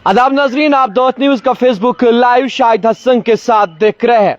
आदाब नाजरीन, आप डॉट न्यूज का फेसबुक लाइव शाहिद हसन के साथ देख रहे हैं।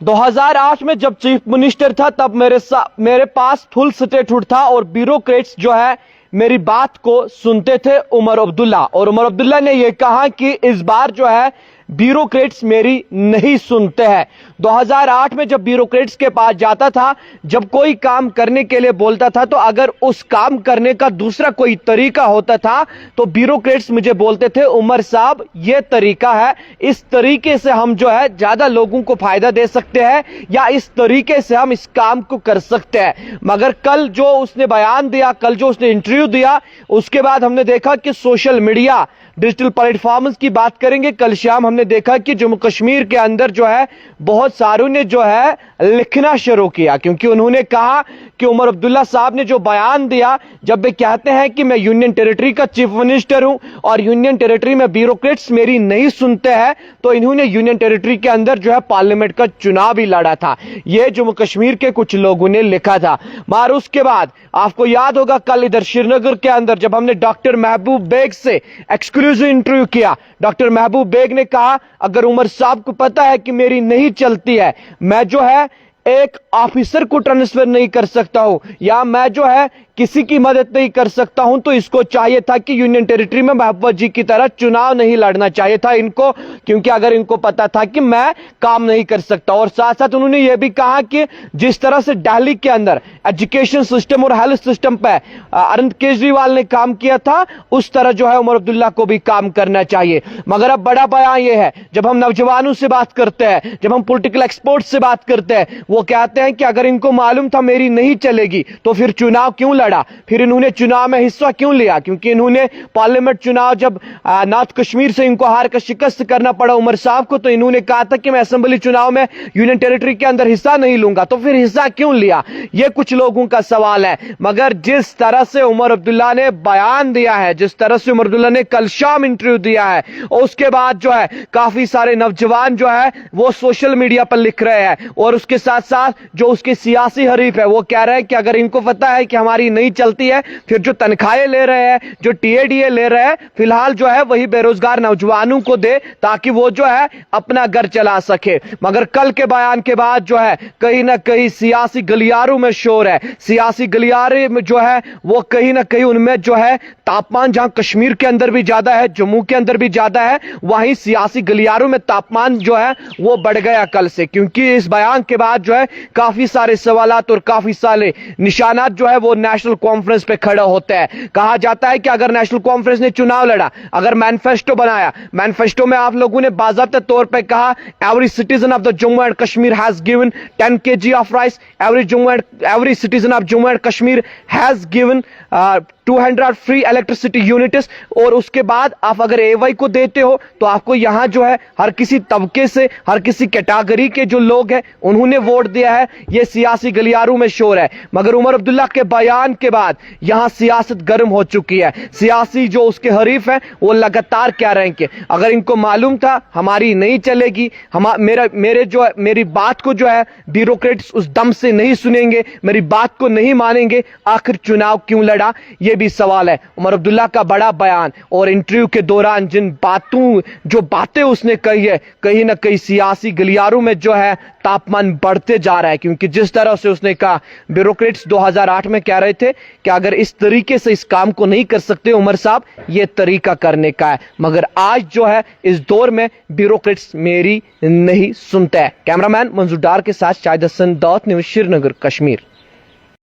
2008 में जब चीफ मिनिस्टर था तब मेरे पास फुल स्टेटहुड था और ब्यूरोक्रेट्स जो है मेरी बात को सुनते थे उमर अब्दुल्ला। और उमर अब्दुल्ला ने यह कहा कि इस बार जो है ब्यूरोक्रेट्स मेरी नहीं सुनते हैं। 2008 में जब ब्यूरोक्रेट्स के पास जाता था, जब कोई काम करने के लिए बोलता था, तो अगर उस काम करने का दूसरा कोई तरीका होता था तो ब्यूरोक्रेट्स मुझे बोलते थे उमर साहब ये तरीका है, इस तरीके से हम जो है ज्यादा लोगों को फायदा दे सकते हैं या इस तरीके से हम इस काम को कर सकते हैं। मगर कल जो उसने बयान दिया, कल जो उसने इंटरव्यू दिया, उसके बाद हमने देखा कि सोशल मीडिया डिजिटल प्लेटफॉर्म्स की बात करेंगे। कल शाम हमने देखा कि जम्मू कश्मीर के अंदर जो है बहुत सारों ने जो है लिखना शुरू किया, क्योंकि उन्होंने कहा कि उमर अब्दुल्ला साहब ने जो बयान दिया, जब वे कहते हैं कि मैं यूनियन टेरिटरी का चीफ मिनिस्टर हूं और यूनियन टेरिटरी में ब्यूरोक्रेट्स मेरी नहीं सुनते हैं, तो इन्होंने यूनियन टेरिटरी के अंदर जो है पार्लियामेंट का चुनाव भी लड़ा था। यह जम्मू कश्मीर के कुछ लोगों ने लिखा था। मगर उसके बाद आपको याद होगा कल इधर श्रीनगर के अंदर जब हमने डॉक्टर महबूब बेग से एक्सक्लूसिव इंटरव्यू किया, डॉक्टर महबूब बेग ने कहा अगर उमर साहब को पता है कि मेरी नहीं चलती है, मैं जो है एक ऑफिसर को ट्रांसफर नहीं कर सकता हूं या मैं जो है किसी की मदद नहीं कर सकता हूं, तो इसको चाहिए था कि यूनियन टेरिटरी में महबूबा जी की तरह चुनाव नहीं लड़ना चाहिए था इनको, क्योंकि अगर इनको पता था कि मैं काम नहीं कर सकता। और साथ साथ उन्होंने यह भी कहा कि जिस तरह से दिल्ली के अंदर एजुकेशन सिस्टम और हेल्थ सिस्टम पे अरविंद केजरीवाल ने काम किया था, उस तरह जो है उमर अब्दुल्ला को भी काम करना चाहिए। मगर अब बड़ा बयान यह है, जब हम नौजवानों से बात करते हैं, जब हम पॉलिटिकल एक्सपर्ट से बात करते हैं, वो कहते हैं कि अगर इनको मालूम था मेरी नहीं चलेगी तो फिर चुनाव क्यों लड़ा, फिर इन्होंने चुनाव में हिस्सा क्यों लिया। क्योंकि इन्होंने पार्लियामेंट चुनाव जब नॉर्थ कश्मीर से इनको हार का शिकस्त करना पड़ा उमर साहब को, तो इन्होंने कहा था कि मैं असेंबली चुनाव में यूनियन टेरिटरी के अंदर हिस्सा नहीं लूंगा, तो फिर हिस्सा क्यों लिया, यह कुछ लोगों का सवाल है। मगर जिस तरह से उमर अब्दुल्ला ने बयान दिया है, जिस तरह से उमर अब्दुल्ला ने कल शाम इंटरव्यू दिया है, और उसके बाद जो है काफी सारे नौजवान जो है वो सोशल मीडिया पर लिख रहे हैं, और उसके साथ साथ जो उसके सियासी हरीफ है वो कह रहे हैं कि अगर इनको पता है कि हमारी नहीं चलती है, फिर जो तनख्वाहें ले रहे हैं, जो टीएडीए ले रहे हैं, फिलहाल जो है वही बेरोजगार नौजवानों को दे ताकि वो जो है अपना घर चला सके। मगर कल के बयान के बाद जो है कहीं ना कहीं सियासी गलियारों में शोर है, सियासी गलियारे में जो है वो कहीं ना कहीं उनमें जो है तापमान जहां कश्मीर के अंदर भी ज्यादा है, जम्मू के अंदर भी ज्यादा है, वहीं सियासी गलियारों में तापमान जो है वो बढ़ गया कल से। क्योंकि इस बयान के बाद जो है काफी सारे सवालात और काफी सारे निशानात जो है वो नेशनल कॉन्फ्रेंस पे खड़ा होते हैं। कहा जाता है कि अगर नेशनल कॉन्फ्रेंस ने चुनाव लड़ा, अगर मैनिफेस्टो बनाया, मैनिफेस्टो में आप लोगों ने बाज़ाब्ते तौर पे कहा every citizen of the Jammu and Kashmir has given 10 kg of rice, every citizen of Jammu and Kashmir has given 200 free electricity units, और उसके बाद आप अगर एवाई को देते हो तो आपको यहां जो है हर किसी तबके से, हर किसी कैटेगरी के जो लोग हैं उन्होंने वोट दिया है। यह सियासी गलियारों में शोर है। मगर उमर अब्दुल्ला के बयान के बाद यहां सियासत गर्म हो चुकी है। सियासी जो उसके हरीफ हैं वो लगातार कह रहे हैं कि अगर इनको मालूम था हमारी नहीं चलेगी, मेरी बात को जो है ब्यूरोक्रेट्स उस दम से नहीं सुनेंगे, मेरी बात को नहीं मानेंगे, आखिर चुनाव क्यों लड़ा, यह भी सवाल है। उमर अब्दुल्ला का बड़ा बयान और इंटरव्यू के दौरान जो बातें उसने कही है, कहीं ना कहीं सियासी गलियारों में जो है तापमान बढ़ते जा रहा है। क्योंकि जिस तरह से उसने कहा ब्यूरोक्रेट्स 2008 में कह रहे थे कि अगर इस तरीके से इस काम को नहीं कर सकते उमर साहब, यह तरीका करने का है, मगर आज जो है इस दौर में ब्यूरोक्रेट्स मेरी नहीं सुनते हैं। कैमरामैन मंजूर डार के साथ शाहिद हसन, डॉट न्यूज, श्रीनगर, कश्मीर।